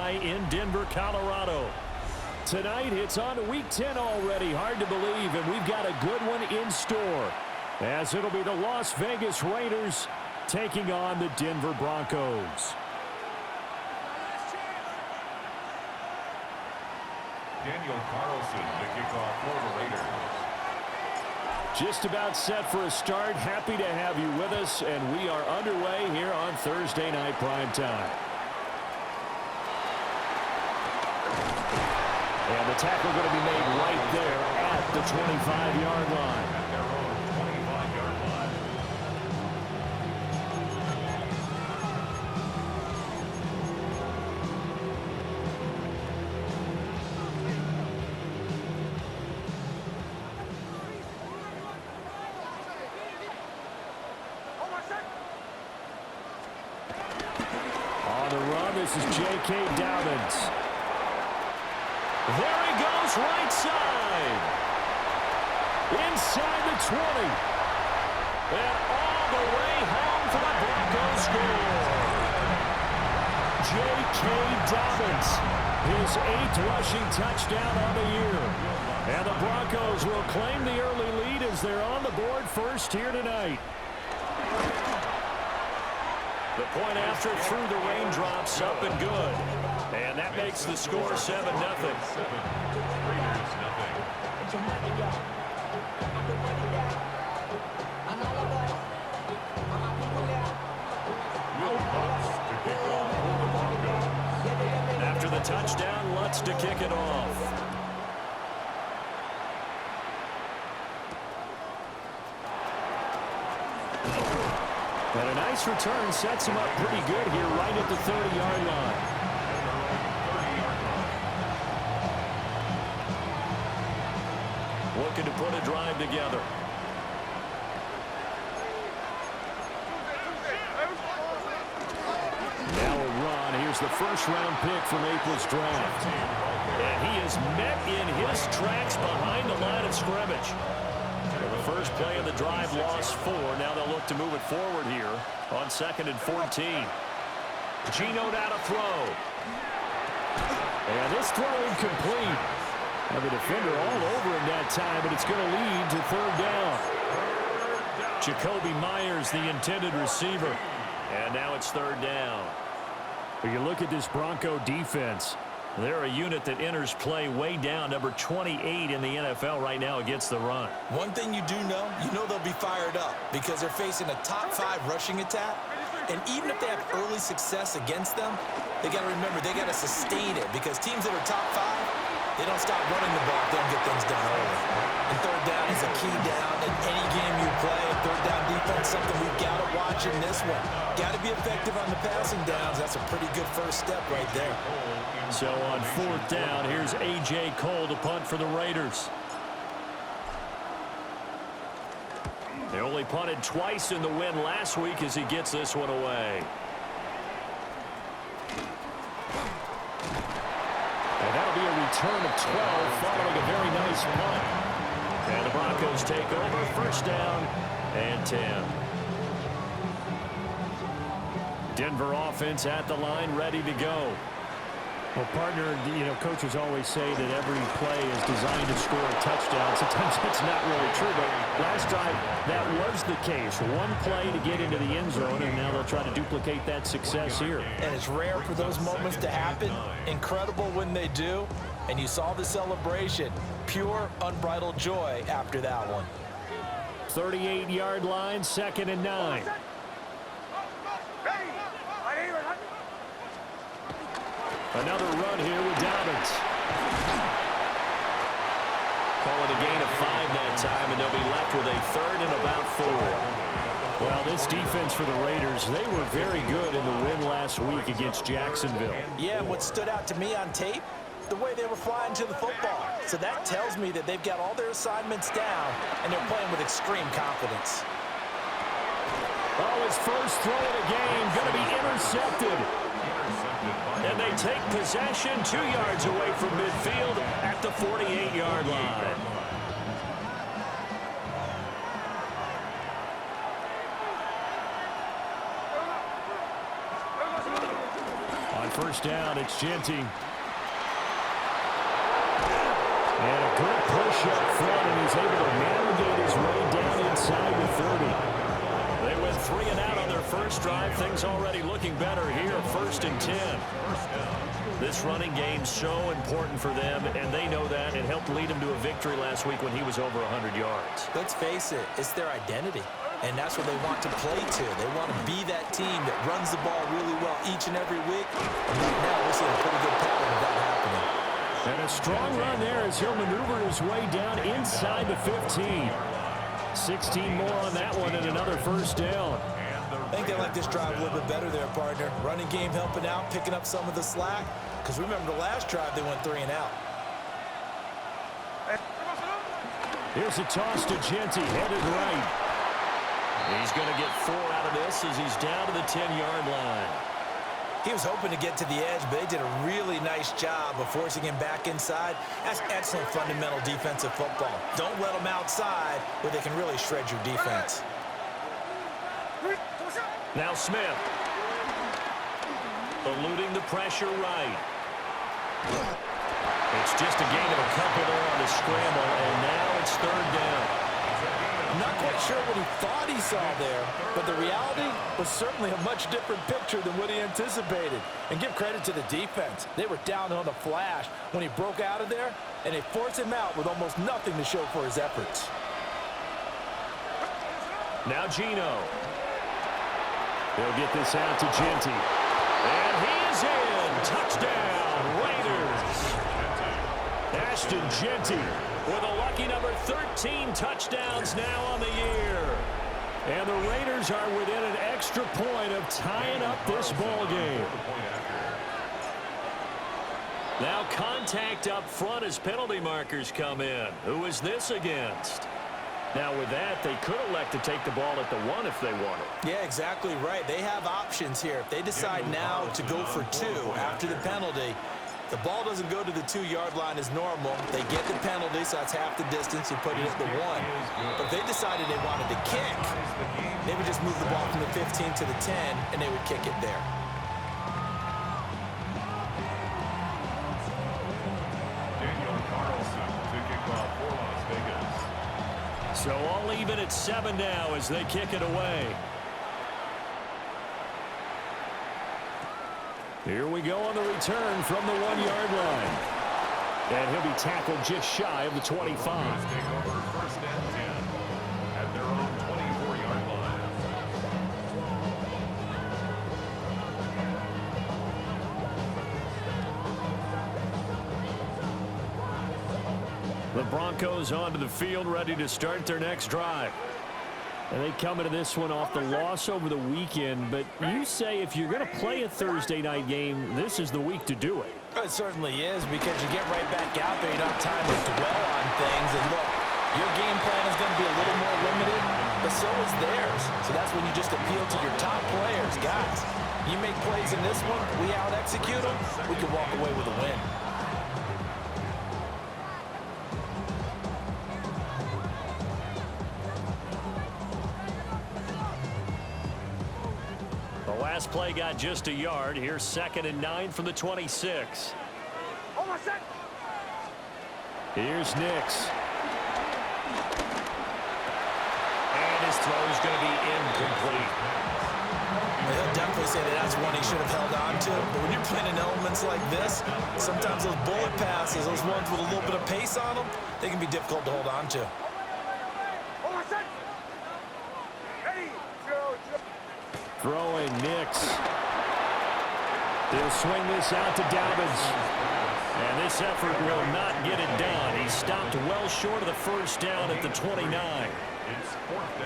high in Denver, Colorado. Tonight, it's on to Week 10 already. Hard to believe, and we've got a good one in store, as it'll be the Las Vegas Raiders taking on the Denver Broncos. Daniel Carlson to kick off for the Raiders. Just about set for a start. Happy to have you with us, and we are underway here on Thursday Night Primetime. And the tackle going to be made right there at the 25-yard line. At their own 25-yard line. On the run, this is J.K. Dobbins. There he goes, right side. Inside the 20. And all the way home for the Broncos score. J.K. Dobbins, his 8th rushing touchdown on the year. And the Broncos will claim the early lead as they're on the board first here tonight. The point after through the raindrops, up and good. And that makes the score 7-0. Raiders, nothing. Will Lutz to kick off for the Broncos. After the touchdown, Lutz to kick it off. And a nice return sets him up pretty good here right at the 30-yard line. Looking to put a drive together. Now a run. Here's the first-round pick from April's draft. And he is met in his tracks behind the line of scrimmage. The first play of the drive lost 4. Now they'll look to move it forward here on 2nd and 14. Geno down to throw. And this throw incomplete. Now the defender all over him that time, but it's going to lead to 3rd down. Jacoby Myers, the intended receiver. And now it's 3rd down. When you look at this Bronco defense, they're a unit that enters play way down, number 28 in the NFL right now against the run. One thing you do know, they'll be fired up because they're facing a top 5 rushing attack. And even if they have early success against them, they got to remember they got to sustain it because teams that are top 5, they don't stop running the ball if they don't get things done early. And 3rd down is a key down in any game you play. 3rd down defense, something we've got to watch in this one. Got to be effective on the passing downs. That's a pretty good first step right there. So on 4th down, here's A.J. Cole to punt for the Raiders. They only punted twice in the win last week as he gets this one away. And that'll be a return of 12 following a very nice punt. And the Broncos take over, 1st down and 10. Denver offense at the line, ready to go. Well, partner, coaches always say that every play is designed to score a touchdown. Sometimes that's not really true, but last time that was the case. One play to get into the end zone, and now they'll try to duplicate that success here. And it's rare for those moments to happen. Incredible when they do. And you saw the celebration. Pure, unbridled joy after that one. 38-yard line, 2nd and 9. Another run here with Dobbins. Call it a gain of 5 that time, and they'll be left with a 3rd and about 4. Well, this defense for the Raiders, they were very good in the win last week against Jacksonville. Yeah, and what stood out to me on tape, the way they were flying to the football. So that tells me that they've got all their assignments down, and they're playing with extreme confidence. Oh, his first throw of the game going to be intercepted. And they take possession 2 yards away from midfield at the 48-yard line. On first down. It's Genty. And a good push up front, and he's able to navigate his way down inside the 30. They went 3 and out on their first drive. Things already looking better here. 1st and 10. This running game's so important for them, and they know that. It helped lead him to a victory last week when he was over 100 yards. Let's face it, it's their identity, and that's what they want to play to. They want to be that team that runs the ball really well each and every week. And right now, we're seeing a pretty good pattern of that happening. And a strong run there as he'll maneuver his way down inside the 15. 16 more on that one and another first down. I think they like this drive a little bit better there, partner. Running game helping out, picking up some of the slack. Because remember the last drive, they went 3 and out. Here's a toss to Genty, headed right. He's going to get 4 out of this as he's down to the 10-yard line. He was hoping to get to the edge, but they did a really nice job of forcing him back inside. That's excellent fundamental defensive football. Don't let them outside where they can really shred your defense. Now Smith. Eluding the pressure right. It's just a gain of a couple there on the scramble, and now it's 3rd down. I'm not quite sure what he thought he saw there, but the reality was certainly a much different picture than what he anticipated. And give credit to the defense. They were down on the flash when he broke out of there, and they forced him out with almost nothing to show for his efforts. Now Gino. They'll get this out to Genty. And he is in. Touchdown, Raiders. Ashton Genty with a lucky number 13 touchdowns now on the year. And the Raiders are within an extra point of tying up this ball game. Now contact up front as penalty markers come in. Who is this against? Now with that, they could elect to take the ball at the 1 if they wanted. Yeah, exactly right. They have options here. If they decide now to go for 2 after the penalty, the ball doesn't go to the 2-yard line as normal. They get the penalty, so that's half the distance. You put it at the 1. But if they decided they wanted to kick, they would just move the ball from the 15 to the 10, and they would kick it there. So all even at 7 now as they kick it away. Here we go on the return from the 1-yard line. And he'll be tackled just shy of the 25. Take over 1st and 10 at their own 24-yard line. The Broncos onto the field, ready to start their next drive. And they come into this one off the loss over the weekend. But you say if you're going to play a Thursday night game, this is the week to do it. It certainly is, because you get right back out there. You don't have time to dwell on things. And look, your game plan is going to be a little more limited, but so is theirs. So that's when you just appeal to your top players. Guys, you make plays in this one, we out-execute them, we can walk away with a win. Last play got just a yard. Here's 2nd and 9 from the 26. Here's Nix. And his throw is going to be incomplete. He'll definitely say that that's one he should have held on to. But when you're playing in elements like this, sometimes those bullet passes, those ones with a little bit of pace on them, they can be difficult to hold on to. Throwing Nix. He'll swing this out to Dobbins. And this effort will not get it done. He stopped well short of the first down at the 29.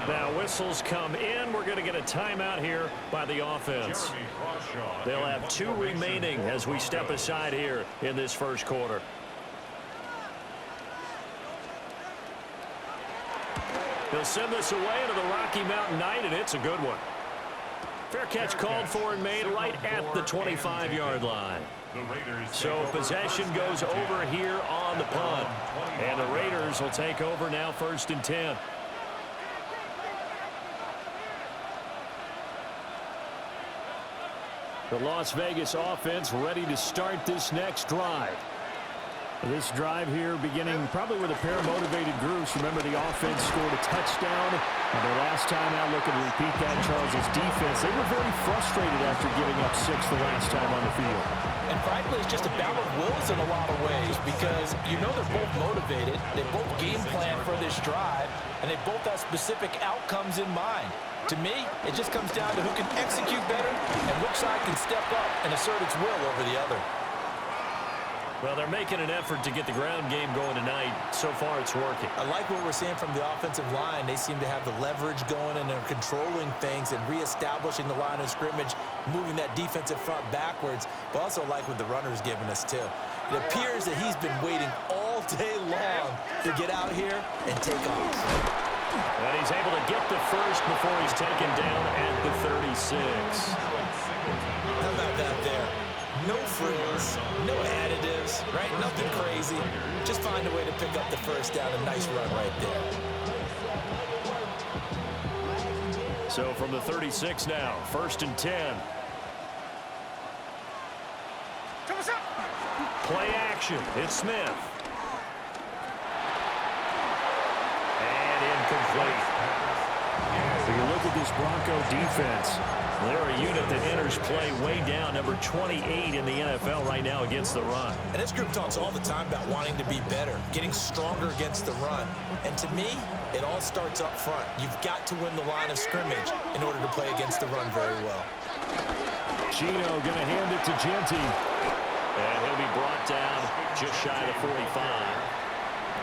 Now whistles come in. We're going to get a timeout here by the offense. They'll have 2 remaining as we step aside here in this first quarter. They'll send this away into the Rocky Mountain night, and it's a good one. Fair catch called for and made right at the 25-yard line. So possession goes over here on the punt. And the Raiders will take over now 1st and 10. The Las Vegas offense ready to start this next drive. This drive here beginning probably with a pair of motivated groups. Remember, the offense scored a touchdown. And their last time out, looking to repeat that, Charles' defense, they were very frustrated after giving up 6 the last time on the field. And frankly, it's just a battle of wills in a lot of ways because you know they're both motivated. They both game plan for this drive, and they both have specific outcomes in mind. To me, it just comes down to who can execute better and which side can step up and assert its will over the other. Well, they're making an effort to get the ground game going tonight. So far, it's working. I like what we're seeing from the offensive line. They seem to have the leverage going, and they're controlling things and reestablishing the line of scrimmage, moving that defensive front backwards. But also like what the runner's giving us, too. It appears that he's been waiting all day long to get out here and take off. And he's able to get the first before he's taken down at the 36. How about that there? No frills, no additives, right? Nothing crazy. Just find a way to pick up the first down. A nice run right there. So from the 36 now, 1st and 10. Play action. It's Smith. And incomplete. So you look at this Bronco defense. They're a unit that enters play way down, number 28 in the NFL right now against the run. And this group talks all the time about wanting to be better, getting stronger against the run. And to me, it all starts up front. You've got to win the line of scrimmage in order to play against the run very well. Gino going to hand it to Genty. And he'll be brought down just shy of 45.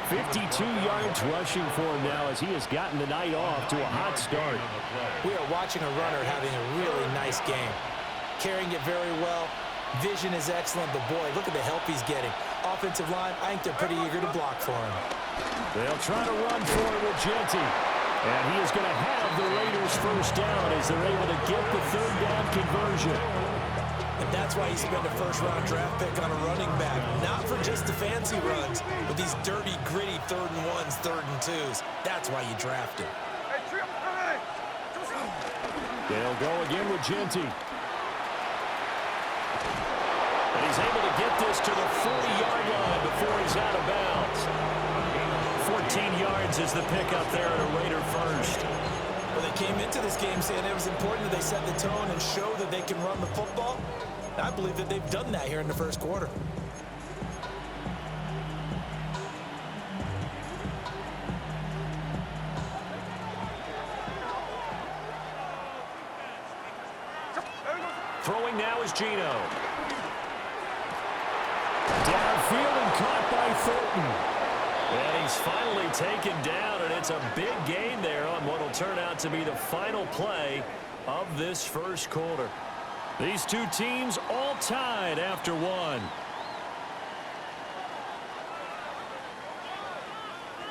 52 yards rushing for him now as he has gotten the night off to a hot start. We are watching a runner having a really nice game. Carrying it very well. Vision is excellent, but boy, look at the help he's getting. Offensive line, I think they're pretty eager to block for him. They'll try to run for it with Genty. And he is going to have the Raiders first down as they're able to get the 3rd down conversion. And that's why you spend a first-round draft pick on a running back. Not for just the fancy runs, but these dirty, gritty 3rd and 1s, 3rd and 2s. That's why you draft him. They'll go again with Genty. And he's able to get this to the 40-yard line before he's out of bounds. 14 yards is the pickup there at a Raider first. Well, they came into this game saying it was important that they set the tone and show that they can run the football. I believe that they've done that here in the first quarter. Throwing now is Gino. Downfield and caught by Thornton. And he's finally taken down, and it's a big gain there on what will turn out to be the final play of this first quarter. These two teams all tied after one.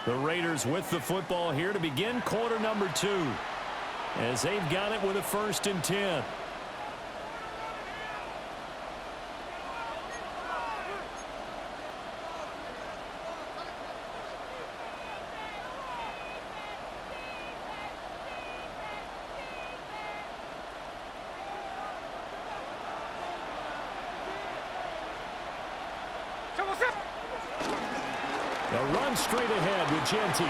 The Raiders with the football here to begin quarter number 2 as they've got it with a 1st and 10. The run straight ahead with Genty.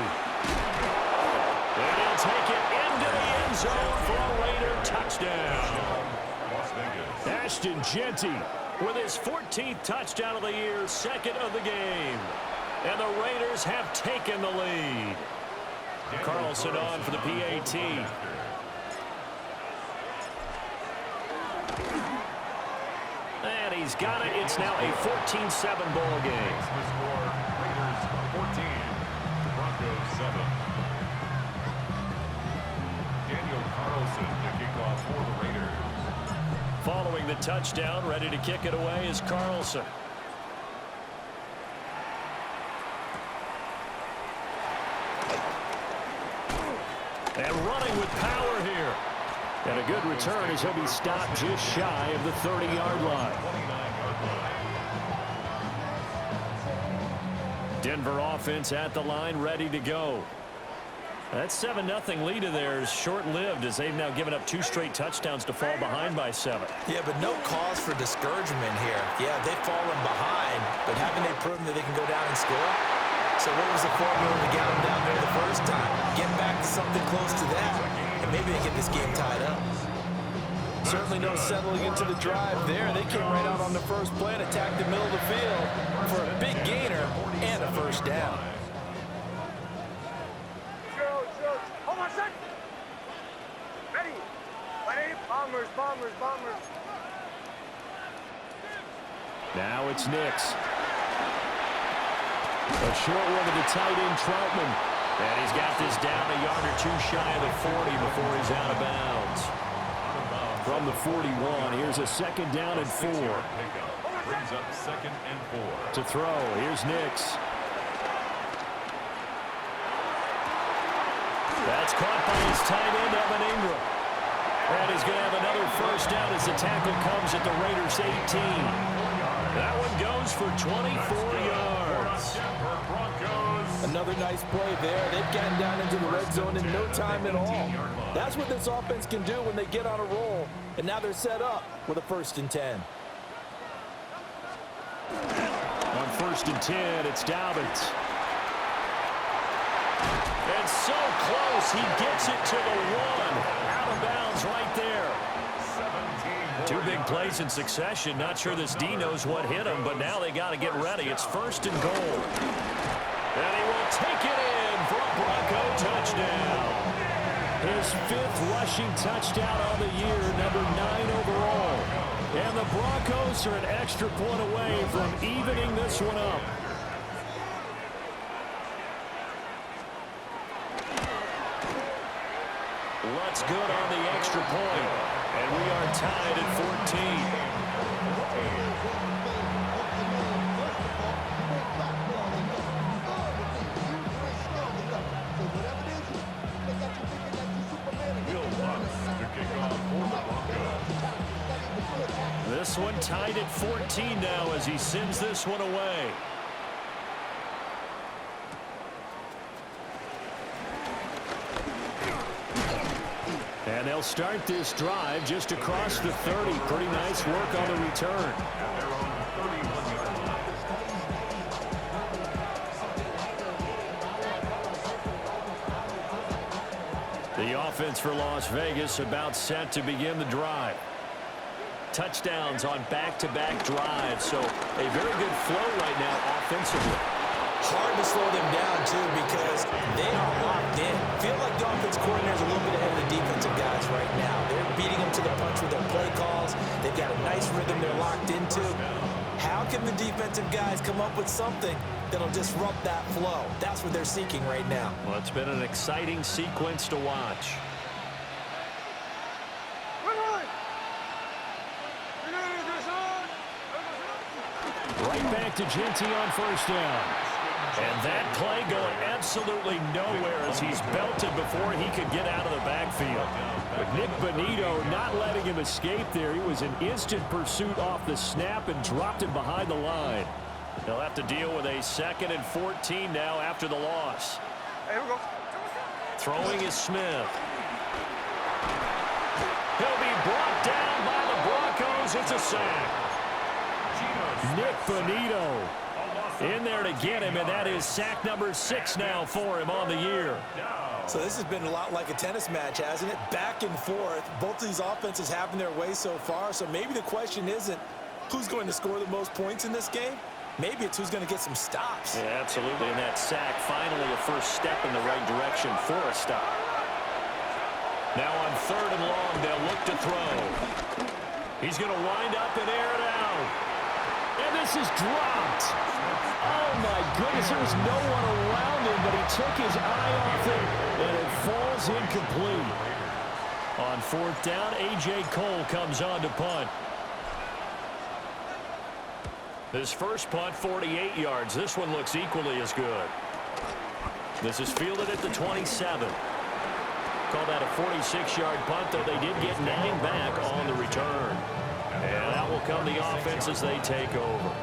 And he'll take it into the end zone for a Raider touchdown. Ashton Genty with his 14th touchdown of the year, 2nd of the game. And the Raiders have taken the lead. Carlson on for the PAT. And he's got it. It's now a 14-7 ball game. The score, Raiders 14, Broncos 7. Daniel Carlson to kick off for the Raiders. Following the touchdown, ready to kick it away is Carlson. And running with power here. And a good return as he'll be stopped just shy of the 30-yard line. 29-yard line. Denver offense at the line, ready to go. That 7-0 lead of theirs short-lived as they've now given up 2 straight touchdowns to fall behind by 7. Yeah, but no cause for discouragement here. Yeah, they've fallen behind, but haven't they proven that they can go down and score? So what was the formula to get them down there the first time? Get back to something close to that, and maybe they get this game tied up. Certainly no settling into the drive there. They came right out on the first play and attacked the middle of the field for a big gainer and a first down. Hold on a sec. Ready. Ready. Bombers, bombers, bombers. Now it's Nix. A short one to the tight end, Troutman. And he's got this down a yard or 2 shy of the 40 before he's out of bounds. From the 41, here's a 2nd down and 4. Brings up 2nd and 4. To throw, here's Nix. That's caught by his tight end, Evan Ingram. And he's going to have another first down as the tackle comes at the Raiders' 18. That one goes for 24 yards. Another nice play there. They've gotten down into the red zone in no time at all. That's what this offense can do when they get on a roll. And now they're set up with a 1st and 10. On 1st and 10, it's Dobbins. And so close, he gets it to the 1. Out of bounds right there. 2 big plays in succession. Not sure this D knows what hit him, but now they got to get ready. It's 1st and goal. And he will take it in for a Bronco touchdown. His 5th rushing touchdown on the year, number 9 overall. And the Broncos are an extra point away from evening this one up. What's good on the extra point? And we are tied at 14. This one tied at 14 now as he sends this one away. And they'll start this drive just across the 30. Pretty nice work on the return. The offense for Las Vegas about set to begin the drive. Touchdowns on back-to-back drives, so a very good flow right now offensively. Hard to slow them down, too, because they are locked in. Feel like the offense coordinator's a little bit ahead of the defensive guys right now. They're beating them to the punch with their play calls. They've got a nice rhythm they're locked into. How can the defensive guys come up with something that'll disrupt that flow? That's what they're seeking right now. Well, it's been an exciting sequence to watch. Right back to Genty on 1st down. And that play going absolutely nowhere as he's belted before he could get out of the backfield. But Nick Bonito not letting him escape there. He was in instant pursuit off the snap and dropped him behind the line. They'll have to deal with a 2nd and 14 now after the loss. Here we go. Throwing is Smith. He'll be brought down by the Broncos. It's a sack. Nick Bonito in there to get him, and that is sack number 6 now for him on the year. So this has been a lot like a tennis match, hasn't it? Back and forth. Both of these offenses having their way so far, so maybe the question isn't who's going to score the most points in this game. Maybe it's who's going to get some stops. Yeah, absolutely, and that sack finally a first step in the right direction for a stop. Now on 3rd and long, they'll look to throw. He's going to wind up and air it out. And this is dropped. Oh, my goodness. There was no one around him, but he took his eye off it, and it falls incomplete. On 4th down, A.J. Cole comes on to punt. His first punt, 48 yards. This one looks equally as good. This is fielded at the 27. Call that a 46-yard punt, though they did get 9 back on the return. And out will come the offense as they take over.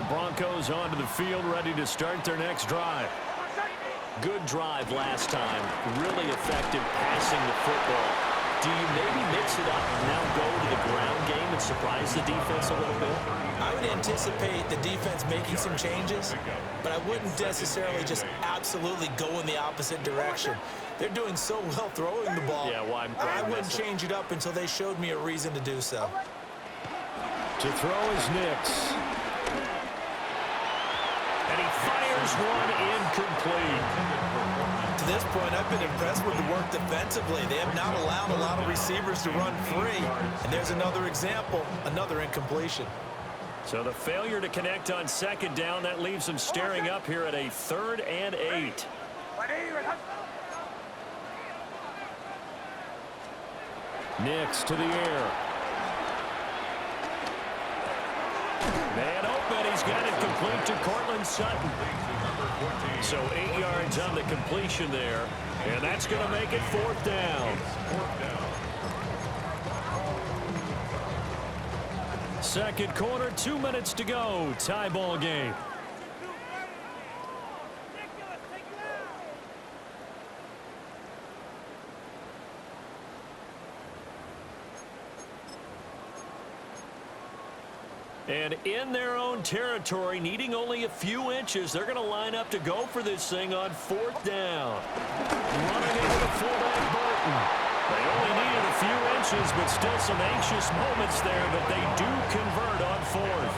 Broncos onto the field, ready to start their next drive. Good drive last time. Really effective passing the football. Do you maybe mix it up and now go to the ground game and surprise the defense a little bit? I would anticipate the defense making some changes, but I wouldn't necessarily just absolutely go in the opposite direction. They're doing so well throwing the ball. Yeah, well, I wouldn't change it up until they showed me a reason to do so. To throw is Nix. And he fires one incomplete. To this point, I've been impressed with the work defensively. They have not allowed a lot of receivers to run free. And there's another example, another incompletion. So the failure to connect on second down, that leaves them staring up here at a 3rd and 8. Nix to the air. Man open, he's got it complete to Cortland Sutton. So 8 yards on the completion there, and that's going to make it 4th down. Second quarter, 2 minutes to go. Tie ball game. And in their own territory, needing only a few inches, they're going to line up to go for this thing on 4th down. Running into the fullback, Burton. They only needed a few inches, but still some anxious moments there, but they do convert on 4th.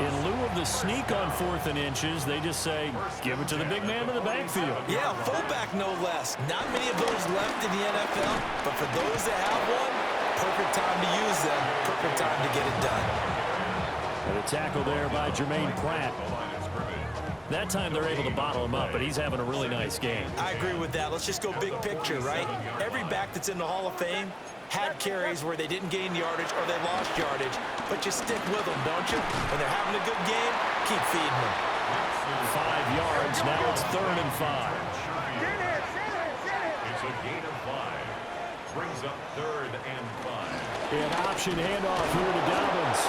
In lieu of the sneak on 4th and inches, they just say, give it to the big man in the backfield. Yeah, fullback no less. Not many of those left in the NFL, but for those that have one, perfect time to use them, perfect time to get it done. And a tackle there by Jermaine Pratt. That time they're able to bottle him up, but he's having a really nice game. I agree with that. Let's just go big picture, right? Every back that's in the Hall of Fame had carries where they didn't gain yardage or they lost yardage, but you stick with them, don't you? When they're having a good game, keep feeding them. 5 yards. Now it's 3rd and 5. It's a gain of 5. Brings up 3rd and 5. An option handoff here to Dobbins.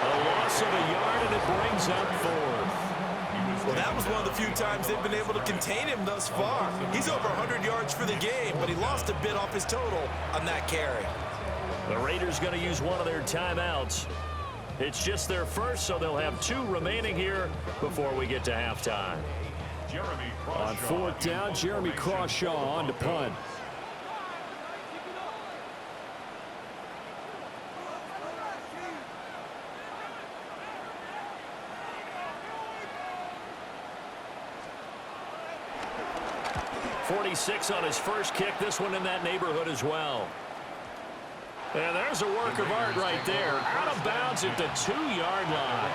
A loss of a yard, and it brings up 4th. Well, that was one of the few times they've been able to contain him thus far. He's over 100 yards for the game, but he lost a bit off his total on that carry. The Raiders going to use one of their timeouts. It's just their first, so they'll have 2 remaining here before we get to halftime. On 4th down, Jeremy Crawshaw on to punt. .46 on his first kick. This one in that neighborhood as well. And there's a work of art right there. Out of bounds at the 2-yard line.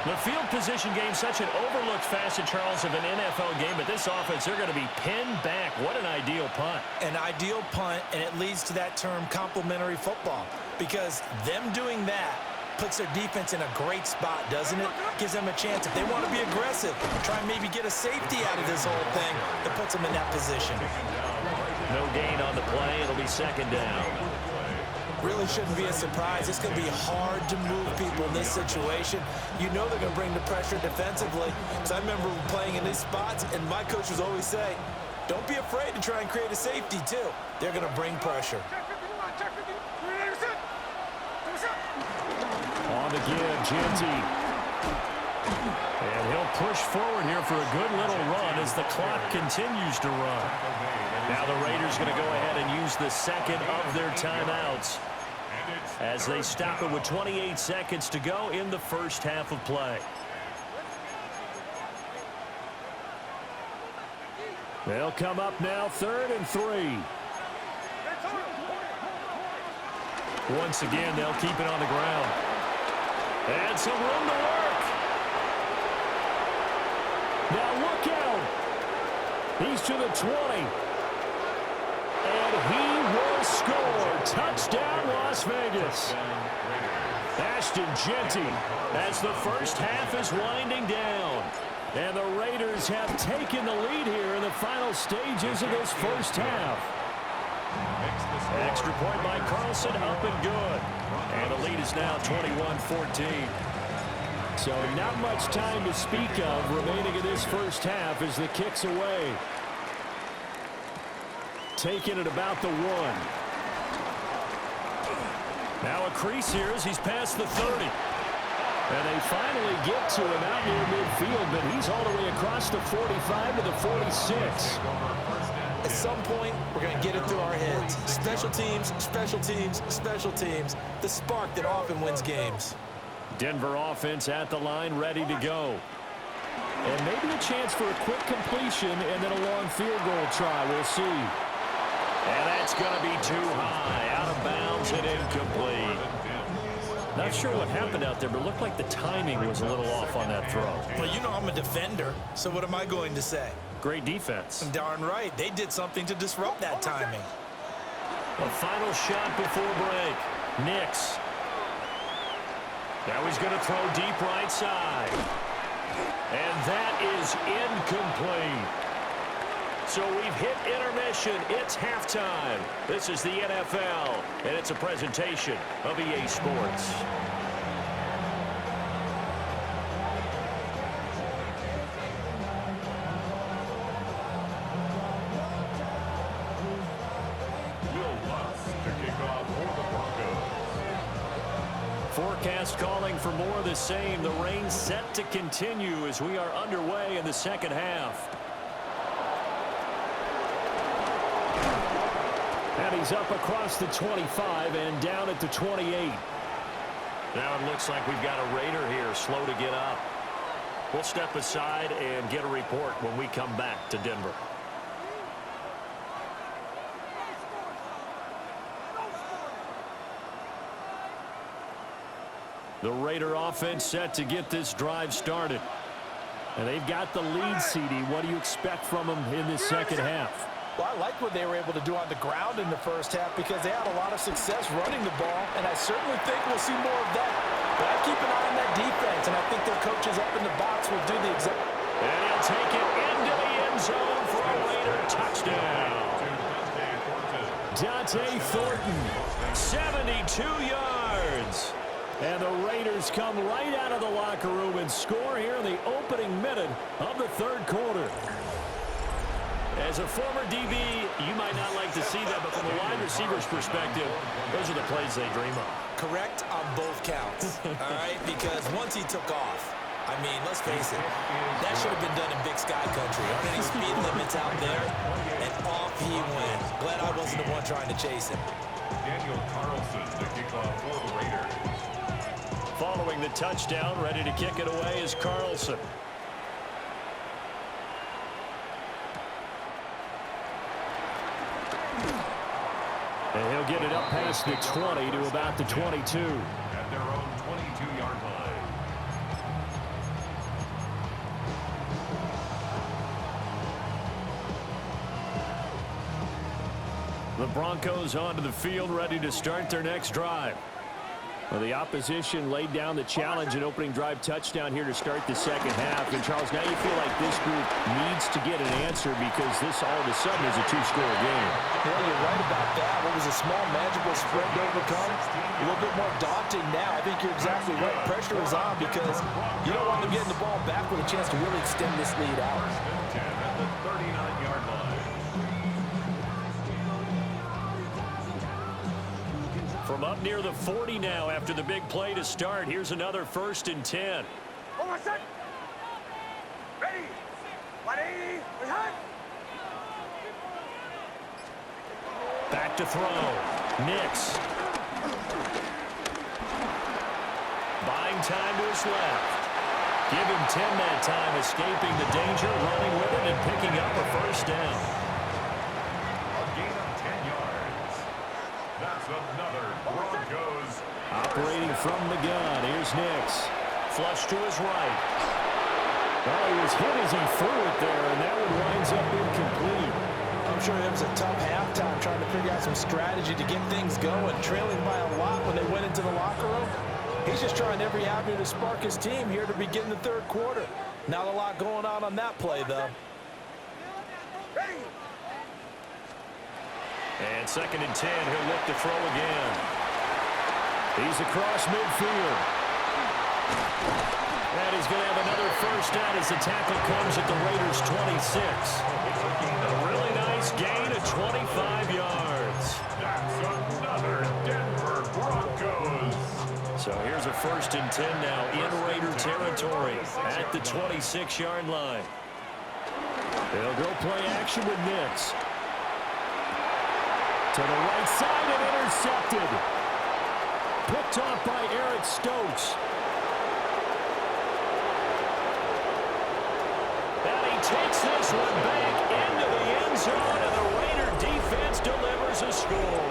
The field position game, such an overlooked facet, Charles, of an NFL game. But this offense, they're going to be pinned back. What an ideal punt. An ideal punt, and it leads to that term complementary football. Because them doing that puts their defense in a great spot, doesn't it? Gives them a chance, if they want to be aggressive, try and maybe get a safety out of this whole thing, that puts them in that position. No gain on the play. It'll be 2nd down. Really shouldn't be a surprise. It's going to be hard to move people in this situation. You know they're going to bring the pressure defensively. Because I remember playing in these spots, and my coaches always say, don't be afraid to try and create a safety, too. They're going to bring pressure. On the give, Genty. And he'll push forward here for a good little run as the clock continues to run. Now the Raiders going to go ahead and use the second of their timeouts as they stop it with 28 seconds to go in the first half of play. They'll come up now 3rd and 3. Once again, they'll keep it on the ground. And some room to work. Now look out. He's to the 20. And he will score. Touchdown, Las Vegas. Ashton Genty as the first half is winding down. And the Raiders have taken the lead here in the final stages of this first half. Extra point by Carlson, up and good. And the lead is now 21-14. So not much time to speak of remaining in this first half as the kick's away. Taking it about the 1. Now a crease here as he's past the 30. And they finally get to him out near midfield, but he's all the way across the 45 to the 46. At some point, we're going to get it through our heads. Special teams, special teams, special teams. The spark that often wins games. Denver offense at the line, ready to go. And maybe a chance for a quick completion and then a long field goal try. We'll see. And that's going to be too high. Out of bounds and incomplete. Not sure what happened out there, but it looked like the timing was a little off on that throw. Well, you know I'm a defender, so what am I going to say? Great defense. Darn right. They did something to disrupt that timing. A final shot before break. Nix. Now he's going to throw deep right side. And that is incomplete. So we've hit intermission. It's halftime. This is the NFL, and it's a presentation of EA Sports. Forecast calling for more of the same. The rain set to continue as we are underway in the second half. And he's up across the 25 and down at the 28. Now it looks like we've got a Raider here slow to get up. We'll step aside and get a report when we come back to Denver. The Raider offense set to get this drive started. And they've got the lead, CD. What do you expect from them in this second half? Well, I like what they were able to do on the ground in the first half because they had a lot of success running the ball, and I certainly think we'll see more of that. But I keep an eye on that defense, and I think their coaches up in the box will do the exact. And he'll take it into the end zone for a Raider touchdown. Dante Thornton, 72 yards. And the Raiders come right out of the locker room and score here in the opening minute of the third quarter. As a former DB, you might not like to see that, but from a wide receiver's perspective, those are the plays they dream of. Correct on both counts, all right? Because once he took off, I mean, let's face it, that should have been done in Big Sky Country. Aren't any speed limits out there? And off he went. Glad I wasn't the one trying to chase him. Daniel Carlson, the kickoff for the Raiders. Following the touchdown, ready to kick it away is Carlson. And he'll get it up past the 20 to about the 22. At their own 22-yard line. The Broncos onto the field, ready to start their next drive. Well, the opposition laid down the challenge and opening drive touchdown here to start the second half. And, Charles, now you feel like this group needs to get an answer because this all of a sudden is a two-score game. Well, you're right about that. What was a small, magical spread to overcome? A little bit more daunting now. I think you're exactly right. Pressure is on because you don't want them getting the ball back with a chance to really extend this lead out. At the 39-yard line. From up near the 40 now after the big play to start. Here's another 1st and 10. Hold on, set. Ready. 180. Behind. Back to throw. Nix. Buying time to his left. Give him 10 that time, escaping the danger, running with it, and picking up a first down. A gain of 10 yards. That's another Broncos. Operating from the gun. Here's Nix. Flush to his right. Well, he was hit as he threw it there, and that one winds up incomplete. I'm sure it was a tough halftime trying to figure out some strategy to get things going, trailing by a lot when they went into the locker room. He's just trying every avenue to spark his team here to begin the third quarter. Not a lot going on that play, though. Ready. And 2nd and 10, he'll look to throw again. He's across midfield. And he's going to have another first down as the tackle comes at the Raiders' 26. A really nice gain of 25 yards. That's another Denver Broncos. So here's a 1st and 10 now in Raider territory at the 26-yard line. They'll go play action with Nix. To the right side and intercepted. Picked off by Eric Stokes. And he takes this one back into the end zone, and the Raider defense delivers a score.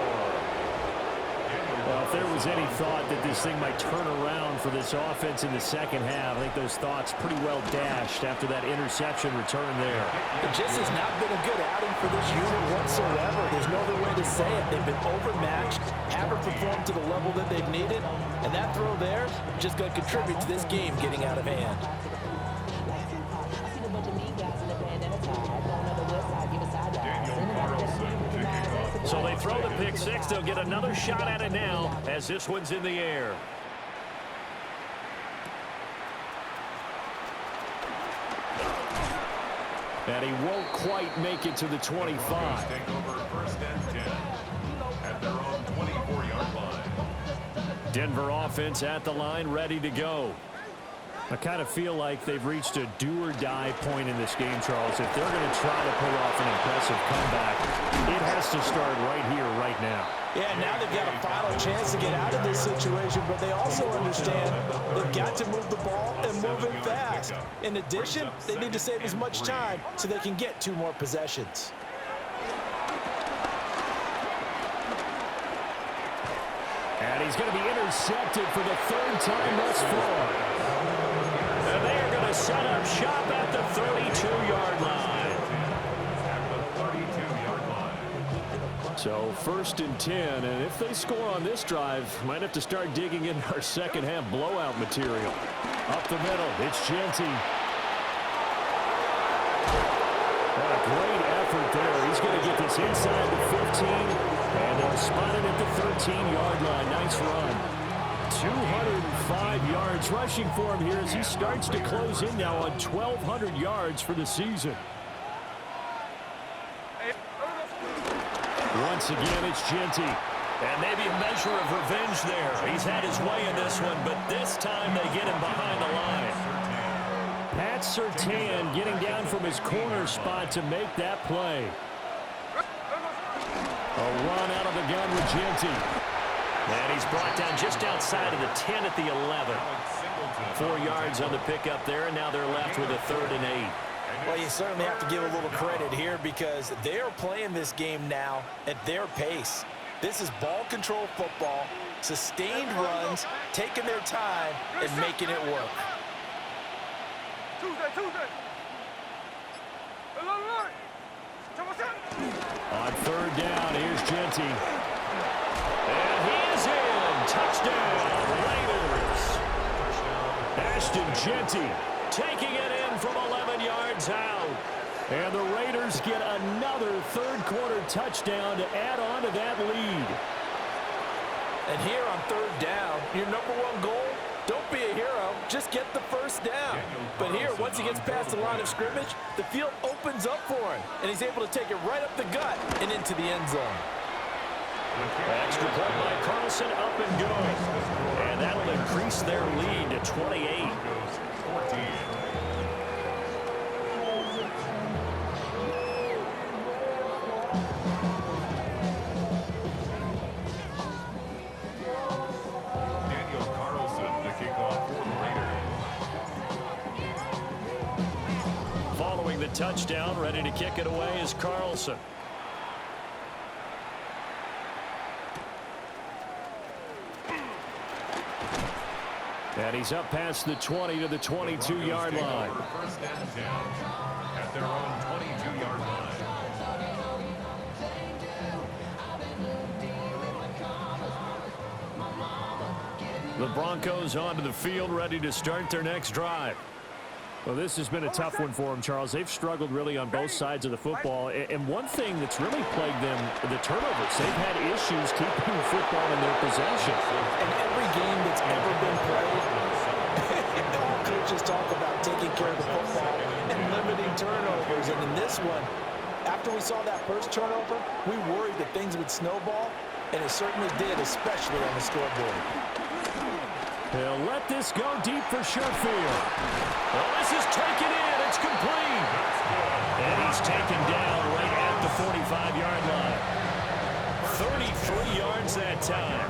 Well, if there was any thought that this thing might turn around for this offense in the second half, I think those thoughts pretty well dashed after that interception return there. It just has not been a good outing for this unit whatsoever. There's no other way to say it. They've been overmatched, haven't performed to the level that they've needed, and that throw there just going to contribute to this game getting out of hand. So they throw the pick six. They'll get another shot at it now as this one's in the air. And he won't quite make it to the 25. Take over 1st and 10 at their own 24-yard line. Denver offense at the line, ready to go. I kind of feel like they've reached a do-or-die point in this game, Charles. If they're going to try to pull off an impressive comeback, it has to start right here, right now. Yeah, now they've got a final chance to get out of this situation, but they also understand they've got to move the ball and move it fast. In addition, they need to save as much time so they can get 2 more possessions. And he's going to be intercepted for the 3rd time thus far. And they are going to set up shop at the 32-yard line. So 1st and 10, and if they score on this drive, might have to start digging in our second half blowout material. Up the middle, it's Genty. What a great effort there. He's going to get this inside the 15, and they'll spot it at the 13-yard line. Nice run. 205 yards rushing for him here as he starts to close in now on 1,200 yards for the season. Once again, it's Genty. And maybe a measure of revenge there. He's had his way in this one, but this time they get him behind the line. Pat Surtain getting down from his corner spot to make that play. A run out of the gun with Genty. And he's brought down just outside of the 10 at the 11. 4 yards on the pickup there, and now they're left with a 3rd and 8. Well, you certainly have to give a little credit here because they are playing this game now at their pace. This is ball control football, sustained runs, taking their time, and making it work. On 3rd down, here's Genty. And he is in. Touchdown, Raiders. Ashton Genty taking it in from 11 yards out. And the Raiders get another 3rd quarter touchdown to add on to that lead. And here on 3rd down, your #1 goal, don't be a hero, just get the 1st down. But here, once he gets past the line of scrimmage, the field opens up for him, and he's able to take it right up the gut and into the end zone. Extra point by Carlson, up and going. And that'll increase their lead to 28. Following the touchdown, ready to kick it away is Carlson. And he's up past the 20 to the 22-yard line. 1st and 10 at their own 22-yard line. The Broncos onto the field, ready to start their next drive. Well, this has been a tough one for them, Charles. They've struggled really on both sides of the football. And one thing that's really plagued them, the turnovers. They've had issues keeping the football in their possession. In every game that's ever been played, it all coaches talk about taking care of the football and limiting turnovers. And in this one, after we saw that first turnover, we worried that things would snowball, and it certainly did, especially on the scoreboard. He'll let this go deep for Sherfield. Well, this is taken in. It's complete. And he's taken down right at the 45-yard line. 33 yards that time.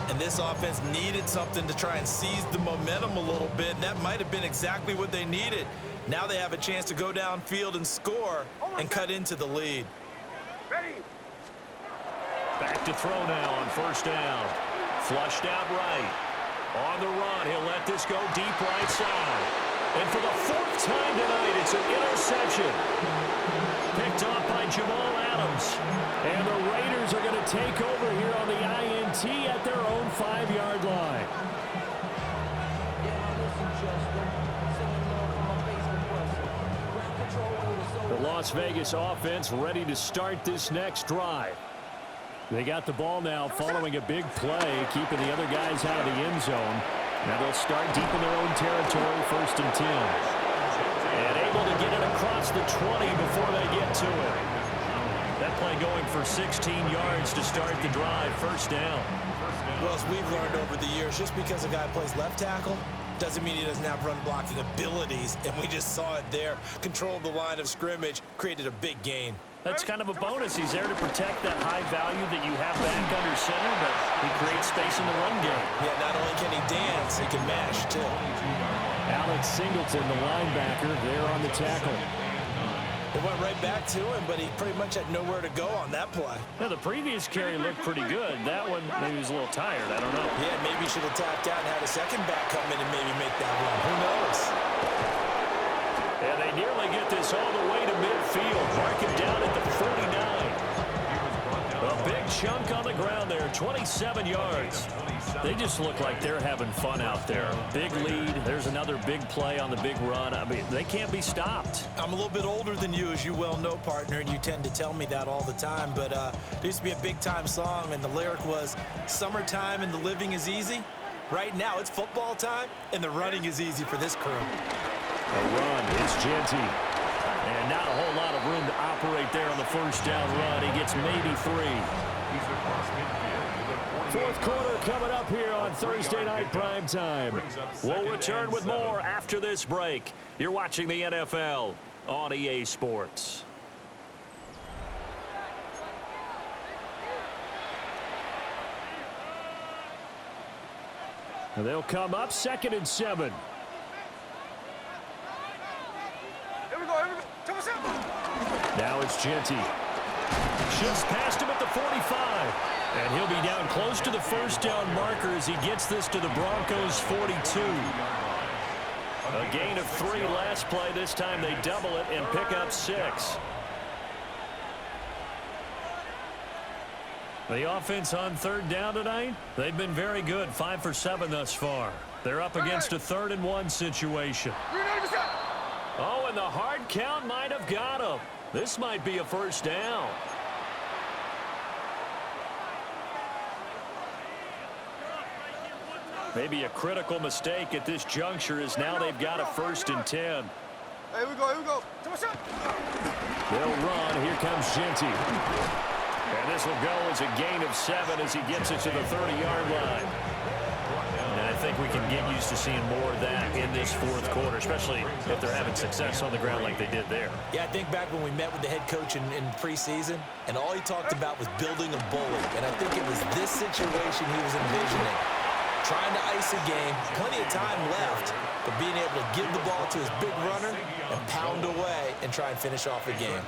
And this offense needed something to try and seize the momentum a little bit, and that might have been exactly what they needed. Now they have a chance to go downfield and score and cut into the lead. Ready. Back to throw now on first down. Flushed out right. On the run, he'll let this go deep right side. And for the fourth time tonight, it's an interception. Picked off by Jamal Adams. And the Raiders are going to take over here on the INT at their own 5-yard line. The Las Vegas offense ready to start this next drive. They got the ball now following a big play, keeping the other guys out of the end zone. Now they'll start deep in their own territory, 1st and 10. And able to get it across the 20 before they get to it. That play going for 16 yards to start the drive, 1st down. Well, as we've learned over the years, just because a guy plays left tackle doesn't mean he doesn't have run blocking abilities, and we just saw it there. Controlled the line of scrimmage, created a big gain. That's kind of a bonus. He's there to protect that high value that you have back under center, but he creates space in the run game. Yeah, not only can he dance, he can mash, too. Alex Singleton, the linebacker, there on the tackle. It went right back to him, but he pretty much had nowhere to go on that play. Now, the previous carry looked pretty good. That one, maybe he was a little tired. I don't know. Yeah, maybe he should have tapped out and had a second back come in and maybe make that run. Who knows? And they nearly get this all the way to midfield. Mark it down at the 49. A big chunk on the ground there, 27 yards. They just look like they're having fun out there. Big lead. There's another big play on the big run. I mean, they can't be stopped. I'm a little bit older than you, as you well know, partner, and you tend to tell me that all the time. But there used to be a big-time song, and the lyric was, "Summertime and the living is easy." Right now, it's football time, and the running is easy for this crew. A run is Genty. And not a whole lot of room to operate there on the first down run. He gets maybe 3. He's across midfield. 4th quarter coming up here on Thursday Night Primetime. We'll return with more after this break. You're watching the NFL on EA Sports. And they'll come up 2nd and 7. Here we go. Now it's Genty. Just past him at the 45. And he'll be down close to the first down marker as he gets this to the Broncos' 42. A gain of 3 last play. This time they double it and pick up 6. The offense on 3rd down tonight, they've been very good, 5 for 7 thus far. They're up against a 3rd and 1 situation. Oh, and the hard count might have got him. This might be a first down. Maybe a critical mistake at this juncture as now they've got a 1st and 10. Here we go. They'll run. Here comes Genty. And this will go as a gain of 7 as he gets it to the 30-yard line. And I think we can get used to seeing more of that in this 4th quarter, especially if they're having success on the ground like they did there. Yeah, I think back when we met with the head coach in preseason, and all he talked about was building a bully. And I think it was this situation he was envisioning. Trying to ice a game, plenty of time left, but being able to give the ball to his big runner and pound away and try and finish off the game.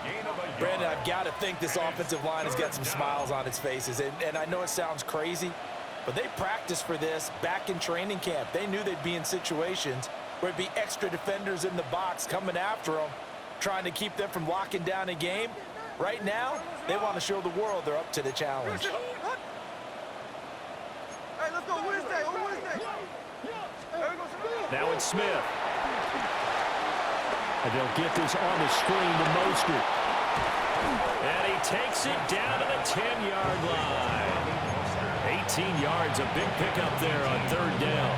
Brandon, I've got to think this offensive line has got some smiles on its faces. And I know it sounds crazy, but they practiced for this back in training camp. They knew they'd be in situations where it'd be extra defenders in the box coming after them, trying to keep them from locking down a game. Right now, they want to show the world they're up to the challenge. Hey, let's go Wednesday. Now it's Smith. And they'll get this on the screen to Mostert. And he takes it down to the 10-yard line. 18 yards, a big pickup there on 3rd down.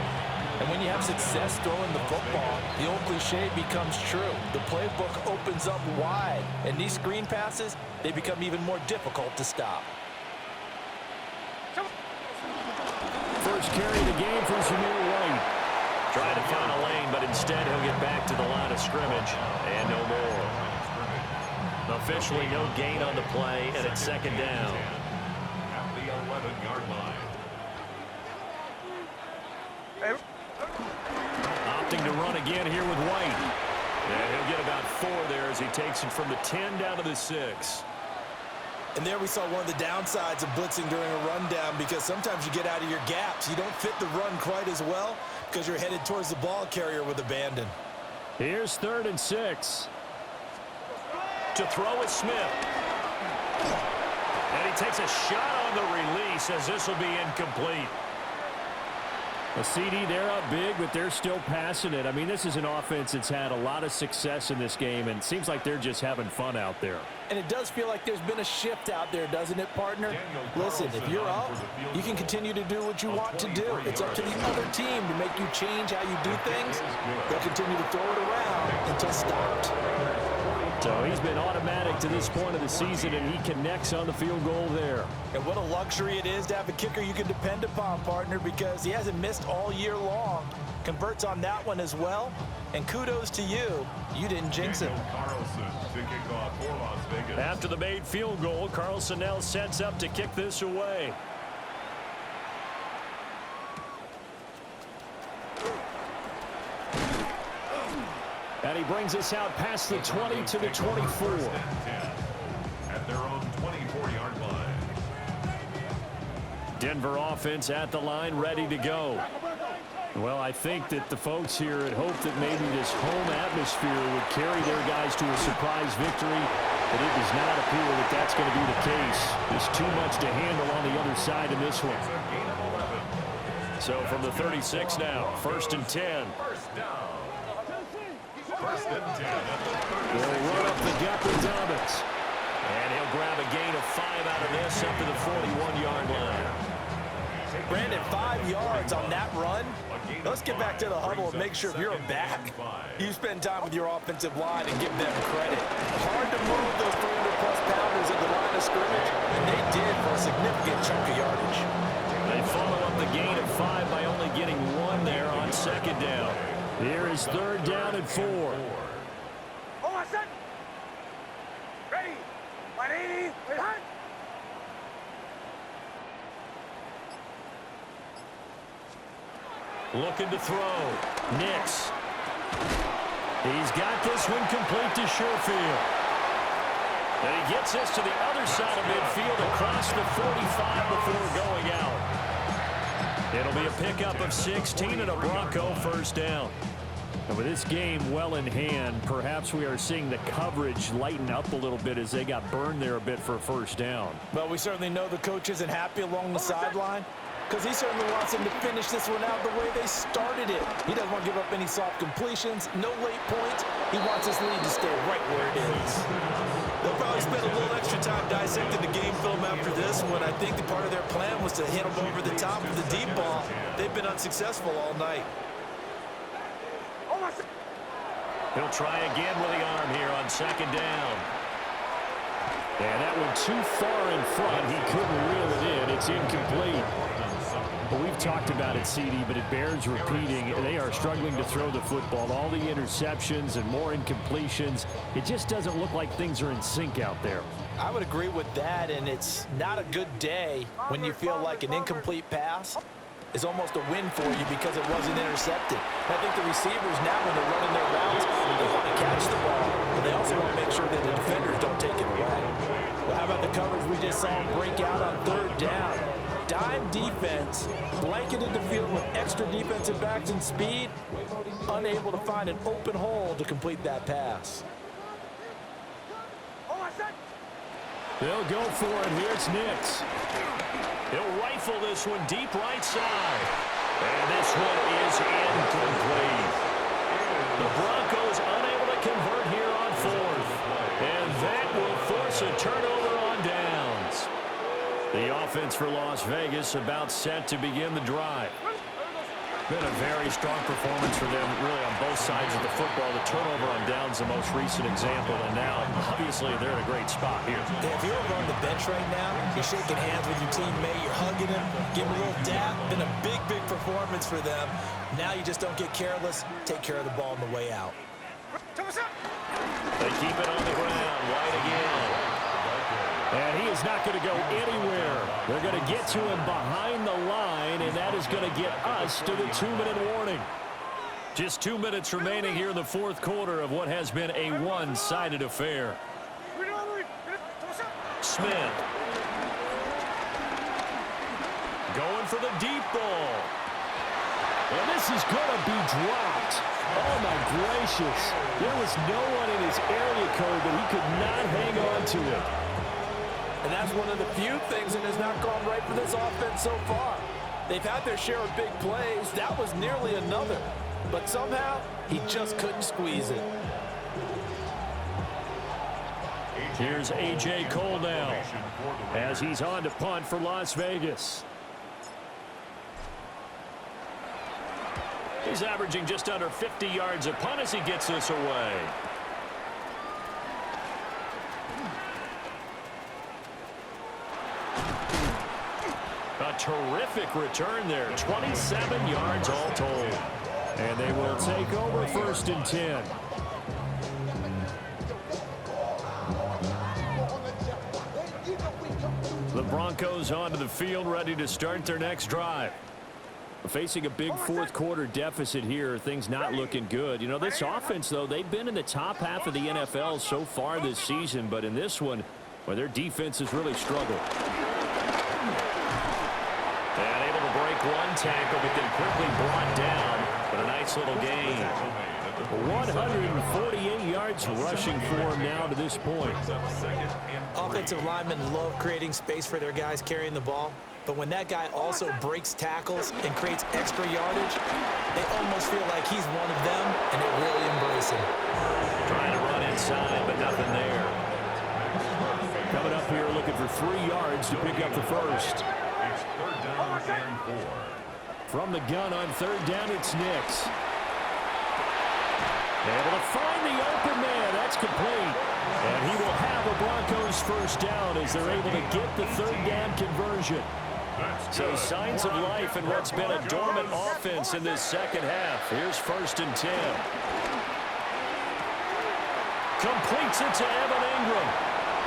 And when you have success throwing the football, the old cliche becomes true. The playbook opens up wide, and these screen passes, they become even more difficult to stop. First carry of the game for Zamir White. Trying to find a lane, but instead he'll get back to the line of scrimmage. And no more. Officially no gain on the play, and it's second down. At the 11-yard line. Opting to run again here with White. And he'll get about 4 there as he takes it from the 10 down to the 6. And there we saw one of the downsides of blitzing during a rundown, because sometimes you get out of your gaps. You don't fit the run quite as well because you're headed towards the ball carrier with abandon. Here's 3rd and 6. To throw is Smith. And he takes a shot on the release as this will be incomplete. A CD, they're up big, but they're still passing it. I mean, this is an offense that's had a lot of success in this game, and it seems like they're just having fun out there. And it does feel like there's been a shift out there, doesn't it, partner? Listen, if you're up, you can continue to do what you want to do. It's up to the other team to make you change how you do things. They'll continue to throw it around until stopped. So he's been automatic to this point of the season, and he connects on the field goal there. And what a luxury it is to have a kicker you can depend upon, partner, because he hasn't missed all year long. Converts on that one as well. And kudos to you. You didn't jinx it. Carlson to kick off for Las Vegas. After the made field goal, Carlson now sets up to kick this away. And he brings us out past the 20 to the 24. At their own 24-yard line. Denver offense at the line, ready to go. Well, I think that the folks here had hoped that maybe this home atmosphere would carry their guys to a surprise victory, but it does not appear that that's going to be the case. There's too much to handle on the other side in this one. So from the 36 now, 1st and 10. First down. First and 10 at the 30. They'll run up the gut with Dobbins. And he'll grab a gain of 5 out of this up to the 41-yard line. Brandon, 5 yards on that run. Let's get back to the huddle and make sure if you're back, you spend time with your offensive line and give them credit. Hard to move those 300-plus pounders at the line of scrimmage, and they did for a significant chunk of yardage. They follow up the gain of 5 by only getting 1 there on 2nd down. Here is 3rd down and 4. Hold on, set. Ready. 180. Behind. Looking to throw. Nix. He's got this one complete to Sherfield. And he gets this to the other side of midfield across the 45 before going out. It'll be a pickup of 16 and a Bronco first down. And with this game well in hand, perhaps we are seeing the coverage lighten up a little bit as they got burned there a bit for a first down. Well, we certainly know the coach isn't happy along the sideline, because he certainly wants them to finish this one out the way they started it. He doesn't want to give up any soft completions, no late points. He wants this lead to stay right where it is. They'll probably spend a little extra time dissecting the game film after this one. I think the part of their plan was to hit them over the top with the deep ball. They've been unsuccessful all night. He'll try again with the arm here on 2nd down. And that one too far in front. He couldn't reel it in. It's incomplete. But we've talked about it, CD, but it bears repeating. They are struggling to throw the football. All the interceptions and more incompletions. It just doesn't look like things are in sync out there. I would agree with that, and it's not a good day when you feel like an incomplete pass is almost a win for you because it wasn't intercepted. I think the receivers now, when they're running their routes, they want to catch the ball, but they also want to make sure that the defenders don't take it away. Well, how about the coverage we just saw break out on 3rd down? Dime defense, blanketed the field with extra defensive backs and speed, unable to find an open hole to complete that pass. They'll go for it. Here's Nix. He'll rifle this one deep right side. And this one is incomplete. The Broncos unable to convert here on 4th. And that will force a turnover on downs. The offense for Las Vegas about set to begin the drive. Been a very strong performance for them, really, on both sides of the football. The turnover on downs, the most recent example, and now, obviously, they're in a great spot here. Yeah, if you're over on the bench right now, you're shaking hands with your teammate, you're hugging him, giving him a little dap. Been a big, big performance for them. Now you just don't get careless. Take care of the ball on the way out. They keep it on the ground. White again. And he is not going to go anywhere. They're going to get to him behind the line, and that is going to get us to the 2-minute warning. Just 2 minutes remaining here in the fourth quarter of what has been a one-sided affair. Smith. Going for the deep ball. And this is going to be dropped. Oh, my gracious. There was no one in his area code that he could not hang on to it. And that's one of the few things that has not gone right for this offense so far. They've had their share of big plays. That was nearly another. But somehow, he just couldn't squeeze it. Here's A.J. Cole now as he's on to punt for Las Vegas. He's averaging just under 50 yards a punt as he gets this away. A terrific return there. 27 yards all told. And they will take over 1st and 10. The Broncos onto the field, ready to start their next drive. Facing a big fourth quarter deficit here, things not looking good. You know, this offense, though, they've been in the top half of the NFL so far this season, but in this one, well, their defense has really struggled. And able to break one tackle, but then quickly brought down. But a nice little gain. 148 yards rushing for him now to this point. Offensive linemen love creating space for their guys carrying the ball. But when that guy also breaks tackles and creates extra yardage, they almost feel like he's one of them, and they really embrace him. Trying to run inside, but nothing there. Coming up here looking for 3 yards to pick up the first. It's 3rd down and 4. From the gun on 3rd down, it's Nix. Able to find the open man. That's complete. And he will have a Broncos first down as they're able to get the 3rd down conversion. So signs of life in what's been a dormant offense in this second half. Here's 1st and 10. Completes it to Evan Ingram.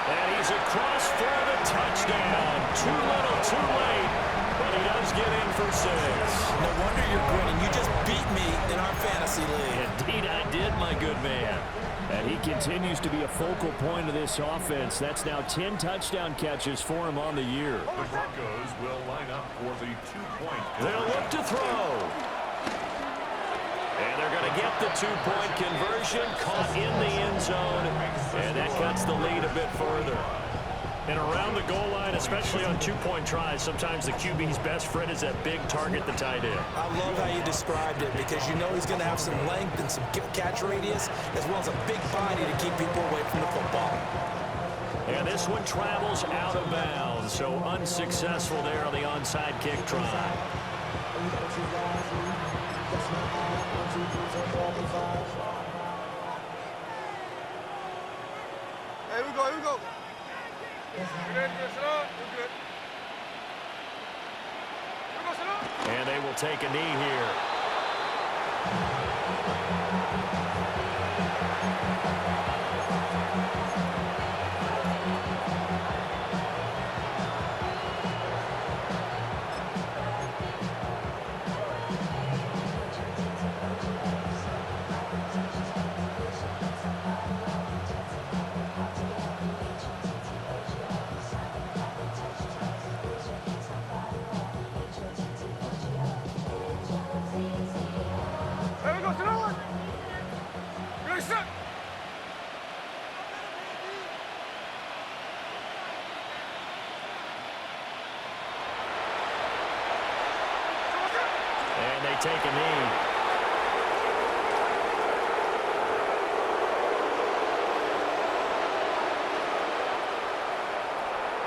And he's across for the touchdown. Too little, too late. But he does get in for 6. No wonder you're grinning. You just beat me in our fantasy league. Indeed I did, my good man. And he continues to be a focal point of this offense. That's now 10 touchdown catches for him on the year. The Broncos will line up for the 2-point. They'll look to throw. And they're going to get the 2-point conversion, caught in the end zone. And that cuts the lead a bit further. And around the goal line, especially on 2-point tries, sometimes the QB's best friend is that big target, the tight end. I love how you described it because you know he's going to have some length and some catch radius as well as a big body to keep people away from the football. And this one travels out of bounds, so unsuccessful there on the onside kick try. Here we go, here we go. And they will take a knee here. Take a knee.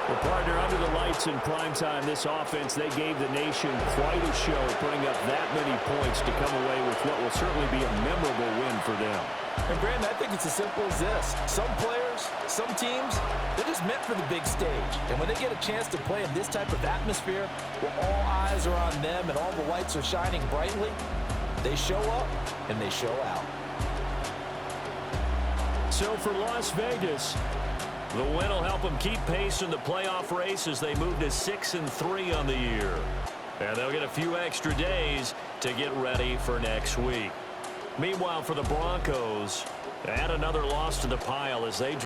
Well, partner, under the lights in primetime, this offense, they gave the nation quite a show, putting up that many points to come away with what will certainly be a memorable win for them. And, Brandon, I think it's as simple as this. Some players, some teams, they're just meant for the big stage. And when they get a chance to play in this type of atmosphere, where all eyes are on them and all the lights are shining brightly, they show up and they show out. So for Las Vegas, the win will help them keep pace in the playoff race as they move to 6-3 on the year. And they'll get a few extra days to get ready for next week. Meanwhile, for the Broncos, add another loss to the pile as they